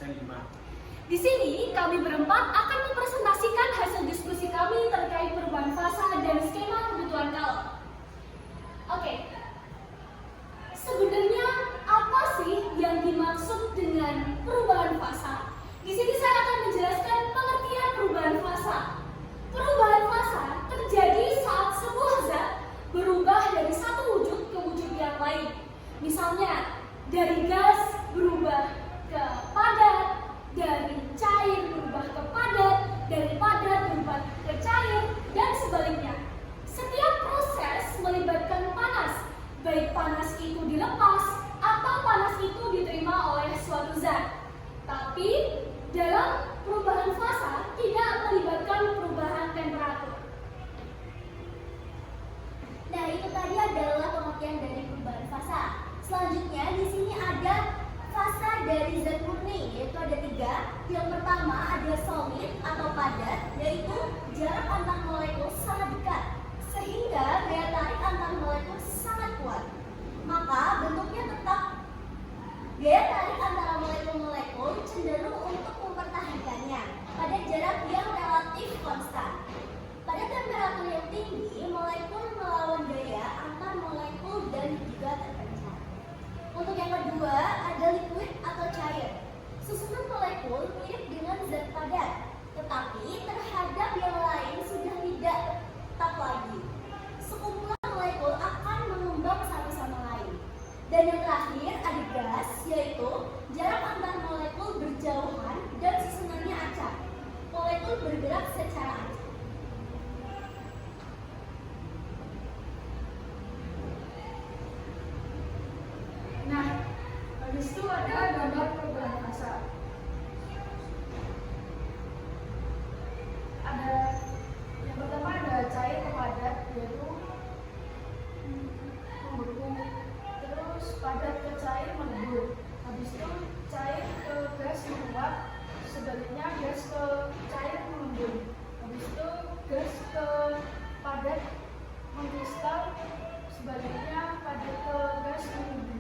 absen 5. Di sini kami berempat akan mempresentasikan hasil diskusi kami terkait perubahan fasa dan skema kebutuhan kalor. Oke, sebenarnya apa sih yang dimaksud dengan perubahan fasa? Di sini saya akan menjelaskan pengertian perubahan fasa. Perubahan fasa terjadi saat sebuah zat berubah dari satu wujud ke wujud yang lain. Misalnya, dari gas berubah ke padat, dari cair berubah ke padat, dari padat berubah ke cair, dan sebaliknya. Setiap proses melibatkan panas, baik panas itu dilepas atau panas itu diterima oleh suatu zat. Tapi dalam perubahan fasa tidak melibatkan perubahan temperatur. Nah, itu tadi adalah pengertian dari perubahan fasa. Selanjutnya di sini ada fasa dari zat murni, yaitu ada 3. Yang pertama ada solid atau padat, yaitu jarak antar molekul sangat dekat sehingga daya tarik antar molekul sangat kuat. Maka bentuknya tetap. Daya tarik antara molekul-molekul cenderung untuk mempertahankannya pada jarak yang relatif konstan. Pada temperatur yang tinggi, molekul melawan daya antar molekul dan juga terpencar. Untuk yang kedua, ada liquid atau cair. Susunan molekul mirip dengan zat padat, tetapi terhadap yang lain sudah tidak tetap lagi. Sekumpulan molekul akan mengembang satu sama lain. Dan yang terakhir ada gas, yaitu jarak antar molekul berjauhan dan susunannya acak. Molekul bergerak secara acak. Nah, habis itu ada gambar perubahan fasa. Ada yang pertama ada cair ke padat, yaitu membeku. Terus padat ke cair melebur. Habis itu cair ke gas menguap, sebaliknya gas ke cair mengembun. Habis itu gas ke padat mengkristal, sebaliknya padat ke gas mengembun.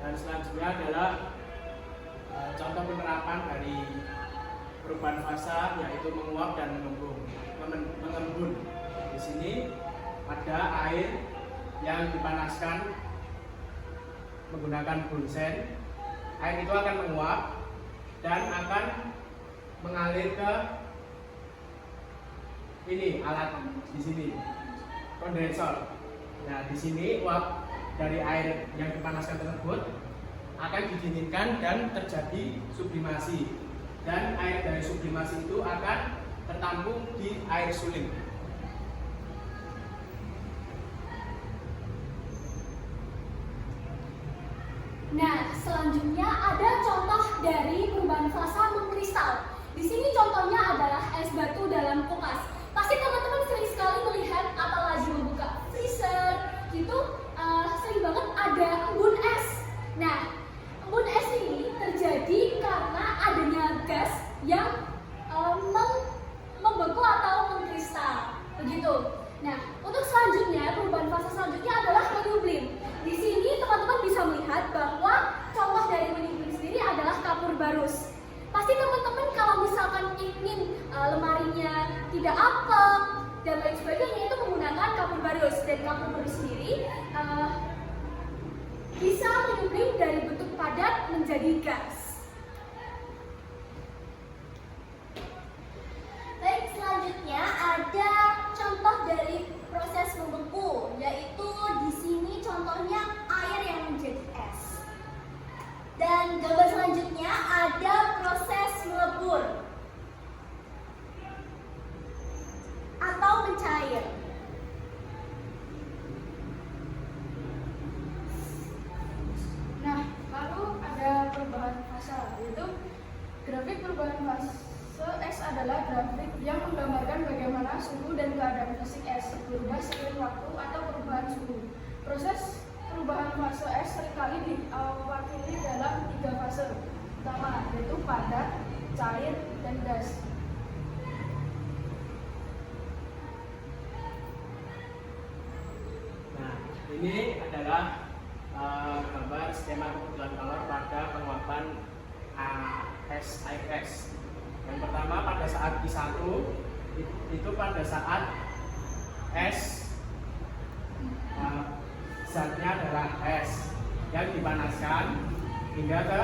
Dan selanjutnya adalah contoh penerapan dari perubahan fasa, yaitu menguap dan mengembun. Di sini ada air yang dipanaskan menggunakan bunsen. Air itu akan menguap dan akan mengalir ke ini alat di sini, kondensor. Nah, di sini uap dari air yang dipanaskan tersebut akan didinginkan dan terjadi sublimasi, dan air dari sublimasi itu akan tertampung di air suling. Nah, selanjutnya ada contoh dari perubahan fasa mengkristal. Di sini contohnya adalah es batu dalam kulkas. Pasti teman-teman sering sekali melihat apalagi membuka freezer gitu, sering banget ada embun es. Nah, embun es ini terjadi karena adanya gas yang membeku atau mengkristal, begitu. Nah, untuk selanjutnya, perubahan fasa selanjutnya adalah menyublim. Di sini teman-teman bisa melihat bahwa contoh dari menyublim sendiri adalah kapur barus. Pasti teman-teman kalau misalkan ingin lemarinya tidak apek dan lain sebagainya itu menggunakan kapur barus. Dan kapur barus sendiri bisa menyublim dari bentuk padat menjadi gas. Baik, selanjutnya ada contoh dari proses membeku, yaitu di sini contohnya air yang menjadi es. Dan gambar selanjutnya ada proses melebur atau mencair. Nah, lalu ada perubahan fasa, yaitu grafik perubahan fase es adalah grafik yang menggambarkan bagaimana suhu dan keadaan fisik es berubah seiring waktu atau perubahan suhu. Proses perubahan fase es seringkali diwakili dalam 3 fase utama, yaitu padat, cair, dan gas. Nah, Ini adalah gambar skema kebutuhan kalor pada penguapan es air es. Yang pertama pada saat Q1 itu pada saat es zatnya adalah es yang dipanaskan hingga ke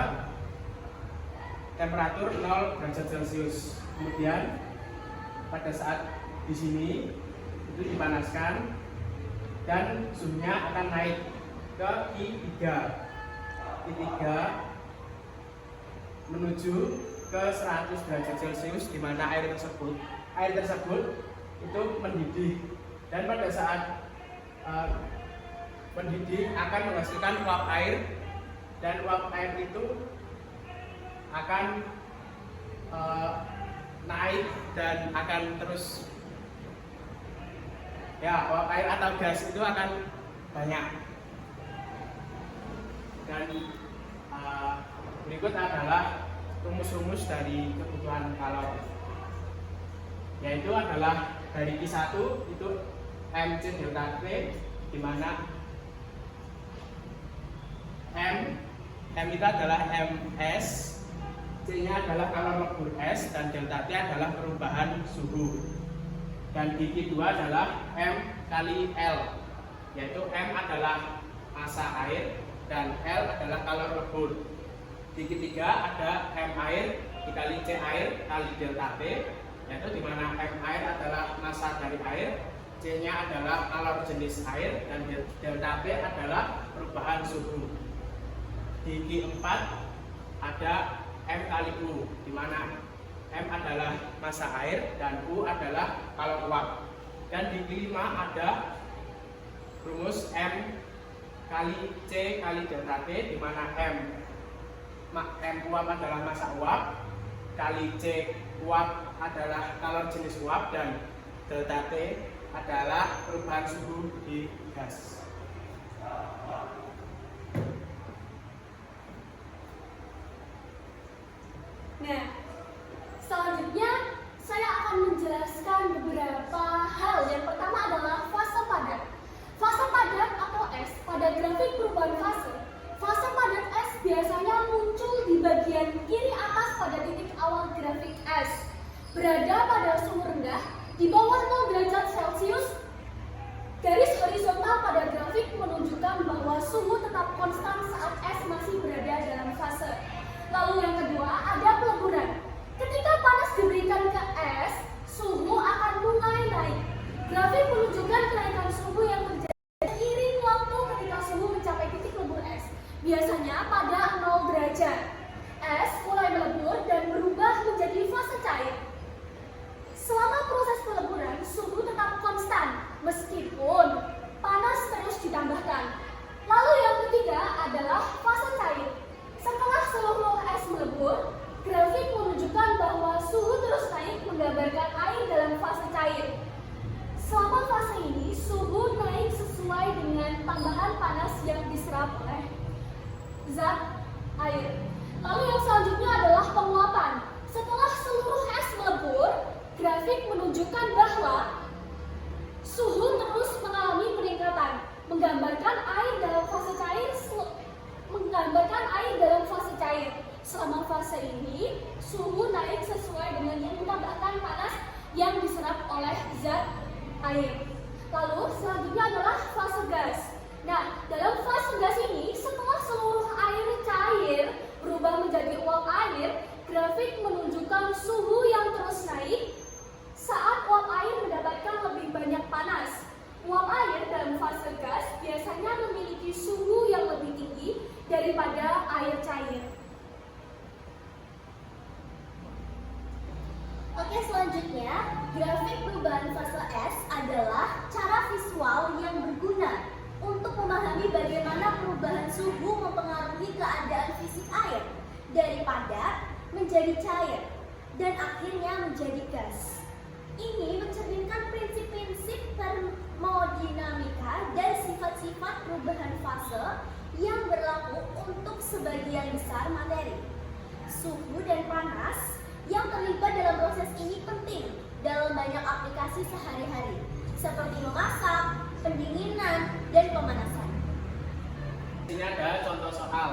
temperatur 0 derajat Celcius. Kemudian pada saat di sini itu dipanaskan dan suhunya akan naik ke I3 menuju ke 100 derajat Celcius, di mana air tersebut itu mendidih, dan pada saat mendidih akan menghasilkan uap air, dan uap air itu akan naik dan akan terus uap air atau gas itu akan banyak. Dan berikut adalah rumus-rumus dari kebutuhan kalor, yaitu adalah dari Q1 itu MC delta T, di mana M itu adalah MS, C-nya adalah kalor lebur S, dan delta T adalah perubahan suhu. Dan di Q2 adalah M kali L, yaitu M adalah massa air dan L adalah kalor lebur. Di Q3 ada M air dikali C air kali delta T, yaitu di mana M air adalah massa dari air, C-nya adalah kalor jenis air, dan delta T adalah perubahan suhu. Di Q4 ada M kali U, di mana M adalah massa air dan U adalah kalor uap. Dan di Q5 ada rumus M kali C kali delta T, di mana M uap adalah massa uap, kali C uap adalah kalor jenis uap, dan delta T adalah perubahan suhu di gas. Nah, selanjutnya saya akan menjelaskan beberapa hal. Yang pertama adalah fase padat. Fase padat atau S pada grafik perubahan fase. Fase padat S biasanya muncul di bagian kiri atas pada titik awal grafik S, berada pada suhu rendah di bawah 0 derajat Celcius. Garis horizontal pada grafik menunjukkan bahwa suhu tetap konstan saat S masih berada dalam fase. Lalu yang kedua ada peleburan. Ketika panas diberikan ke S, suhu akan mulai naik. Grafik menunjukkan kenaikan suhu yang terjadi seiring waktu ketika suhu mencapai titik lebur S. Biasanya pada 0 derajat. Es mulai melebur dan berubah menjadi fase cair. Selama proses peleburan, suhu tetap konstan meskipun panas terus ditambahkan. Lalu yang ketiga adalah fase cair. Setelah seluruh es melebur, grafik menunjukkan bahwa suhu terus naik, menggambarkan air dalam fase cair. Selama fase ini, suhu naik sesuai dengan tambahan panas yang diserap oleh zat air. Lalu yang selanjutnya adalah penguapan. Setelah seluruh es melebur, grafik menunjukkan bahwa suhu terus mengalami peningkatan, menggambarkan air dalam fase cair. Selama fase ini, suhu naik sesuai dengan yang ditambahkan panas yang diserap oleh zat air. Lalu selanjutnya adalah fase gas. Nah, dalam fase gas ini, setelah seluruh air cair berubah menjadi uap air, grafik menunjukkan suhu yang terus naik saat uap air mendapatkan lebih banyak panas. Uap air dalam fase gas biasanya memiliki suhu yang lebih tinggi daripada air cair. Oke, selanjutnya grafik perubahan fase S adalah cara visual yang berguna untuk memahami bagaimana perubahan suhu mempengaruhi keadaan fisik air dari padat menjadi cair dan akhirnya menjadi gas. Ini mencerminkan prinsip-prinsip termodinamika dan sifat-sifat perubahan fase yang berlaku untuk sebagian besar materi. Suhu dan panas yang terlibat dalam proses ini penting dalam banyak aplikasi sehari-hari, seperti memasak, pendinginan, dan pemanasan. Ini ada contoh soal,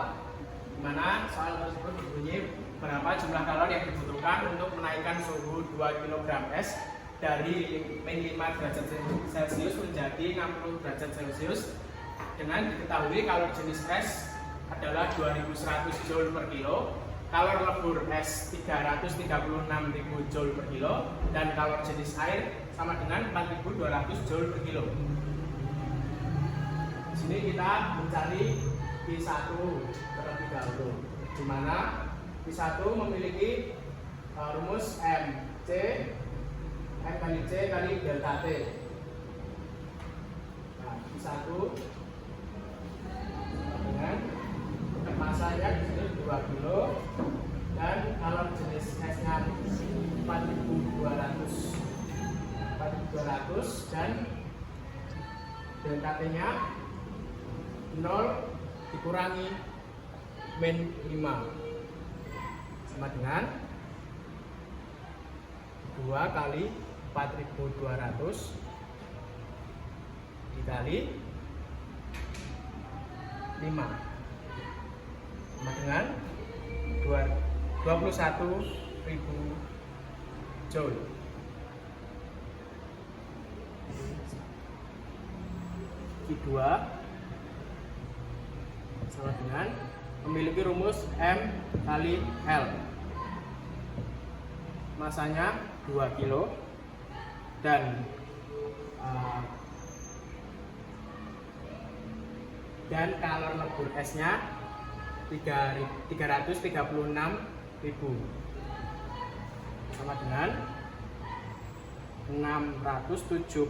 di mana soal tersebut berbunyi berapa jumlah kalori yang dibutuhkan untuk menaikkan suhu 2 kg es dari min 5 derajat Celcius menjadi 60 derajat Celcius dengan diketahui kalori jenis es adalah 2100 Joule per kilo, kalori lebur es 336.000 Joule per kilo, dan kalori jenis air sama dengan 4200 Joule per kilo. Di sini kita mencari Q1 terlebih dahulu, di mana Q1 memiliki rumus M kali C kali delta T. Nah, Q1 dengan masanya di sini 2 kilo dan kalori jenis esnya 4200 dan delta T-nya 0 dikurangi min 5 sama dengan 2 kali 4200 dikali 5 sama dengan 21.000 Joule. Q2 sama dengan memiliki rumus M kali L. Masanya 2 kilo dan kalori lebur esnya 336.000 sama dengan 672.000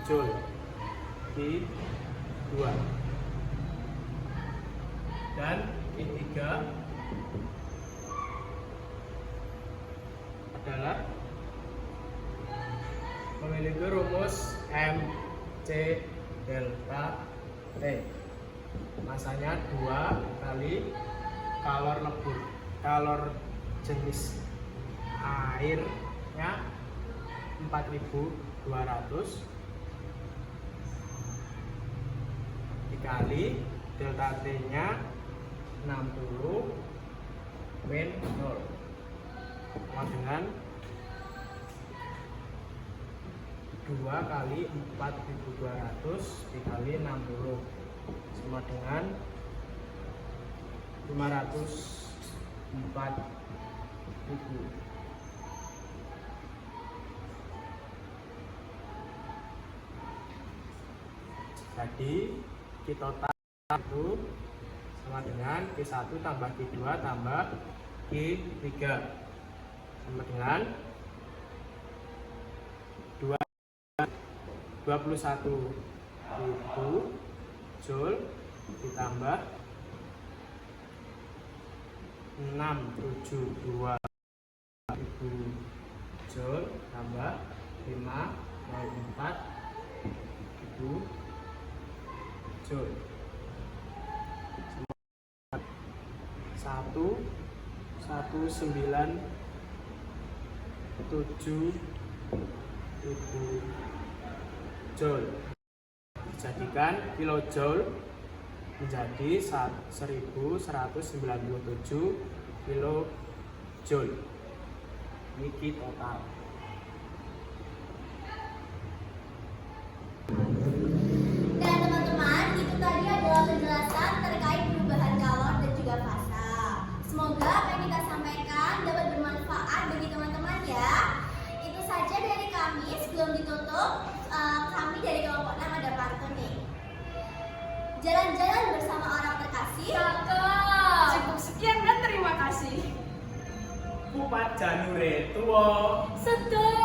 Joule Q2. Dan Q3 adalah memiliki rumus MC delta T. Masanya 2 kali kalori lebur, kalori jenis airnya 4200 dikali delta T nya 60 min 0 sama dengan 2 kali 4200 dikali 60 sama dengan 504.000. Jadi Q total itu sama dengan Q1 tambah Q2 tambah Q3 sama dengan 21.000 Joule ditambah 672.000 Joule tambah 504.000 Joule 1.19.000 Joule dijadikan kilojoule menjadi 1197 kilojoule. Ini total. Dan teman-teman, itu tadi adalah penjelasan terkait perubahan kalori dan juga fasa. Semoga apa yang kita sampaikan dapat bermanfaat bagi teman-teman ya. Itu saja dari kami. Sebelum ditutup, kami dari kelompok 6 ada pantun nih. Jalan-jalan bersama orang terkasih. Cakep. Cukup sekian dan terima kasih. Kupat janure tuwo. Seger.